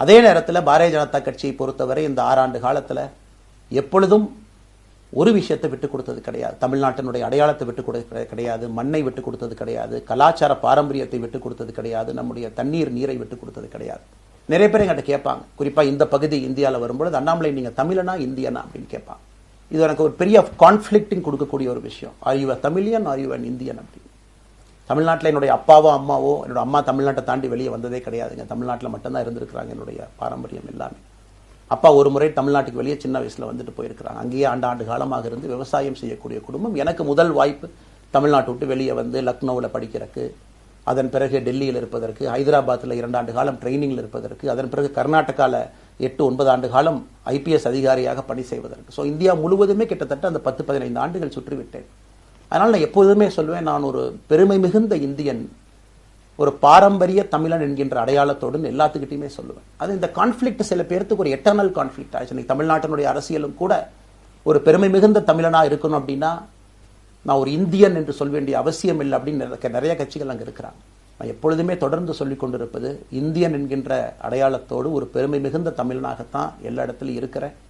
அதே நேரத்தில் பாரதிய ஜனதா கட்சியை பொறுத்தவரை இந்த 6 ஆண்டு காலத்தில் எப்பொழுதும் ஒரு விஷயத்தை விட்டு கொடுத்தது கிடையாது. தமிழ்நாட்டினுடைய அடையாளத்தை விட்டு கொடுத்தது கிடையாது, மண்ணை விட்டு கொடுத்தது கிடையாது, கலாச்சார பாரம்பரியத்தை விட்டு கொடுத்தது கிடையாது, நம்முடைய தண்ணீர் நீரை விட்டு கொடுத்தது கிடையாது. நிறைய பேர் எங்கிட்ட கேட்பாங்க, குறிப்பாக இந்த பகுதி இந்தியாவில் வரும்பொழுது, அண்ணாமலை நீங்கள் தமிழனா இந்தியனா அப்படின்னு கேட்பாங்க. இது எனக்கு ஒரு பெரிய கான்ஃப்ளிக்டிங் கொடுக்கக்கூடிய ஒரு விஷயம். Are you a Tamilian, are you an Indian அப்படின்னு. தமிழ்நாட்டில் என்னுடைய அப்பாவோ அம்மாவோ, என்னோட அம்மா தமிழ்நாட்டை தாண்டி வெளியே வந்ததே கிடையாதுங்க. தமிழ்நாட்டில் மட்டும்தான் இருந்திருக்கிறாங்க. என்னுடைய பாரம்பரியம் எல்லாமே. அப்பா ஒரு முறை தமிழ்நாட்டுக்கு வெளியே சின்ன வயசில் வந்துட்டு போயிருக்கிறாங்க. அங்கேயே ஆண்டு காலமாக இருந்து விவசாயம் செய்யக்கூடிய குடும்பம். எனக்கு முதல் வாய்ப்பு தமிழ்நாட்டை விட்டு வெளியே வந்து லக்னோவில் படிக்கிறதுக்கு, அதன் பிறகு டெல்லியில் இருப்பதற்கு, ஹைதராபாத்தில் 2 ஆண்டு காலம் ட்ரைனிங்கில் இருப்பதற்கு, அதன் பிறகு கர்நாடகாவில் 8-9 ஆண்டு காலம் ஐபிஎஸ் அதிகாரியாக பணி செய்வதற்கு. ஸோ இந்தியா முழுவதுமே கிட்டத்தட்ட அந்த 10-15 ஆண்டுகள் சுற்றிவிட்டேன். அதனால் நான் எப்போதுமே சொல்வேன், நான் ஒரு பெருமை மிகுந்த இந்தியன், ஒரு பாரம்பரிய தமிழன் என்கின்ற அடையாளத்தோடு எல்லாத்துக்கிட்டையுமே சொல்லுவேன். அது இந்த கான்ஃப்ளிக்ட் சில பேருக்கு ஒரு எட்டர்னல் கான்ஃப்ளிக்ட் ஆச்சு. இன்னைக்கு தமிழ்நாட்டினுடைய அரசியலும் கூட ஒரு பெருமை மிகுந்த தமிழனா இருக்கணும் அப்படின்னா நான் ஒரு இந்தியன் என்று சொல்ல வேண்டிய அவசியம் இல்லை அப்படின்னு நிறைய கட்சிகள் அங்கே இருக்கிறாங்க. நான் எப்பொழுதுமே தொடர்ந்து சொல்லிக் கொண்டிருப்பது, இந்தியன் என்கின்ற அடையாளத்தோடு ஒரு பெருமை மிகுந்த தமிழனாகத்தான் எல்லா இடத்துலையும் இருக்கிறேன்.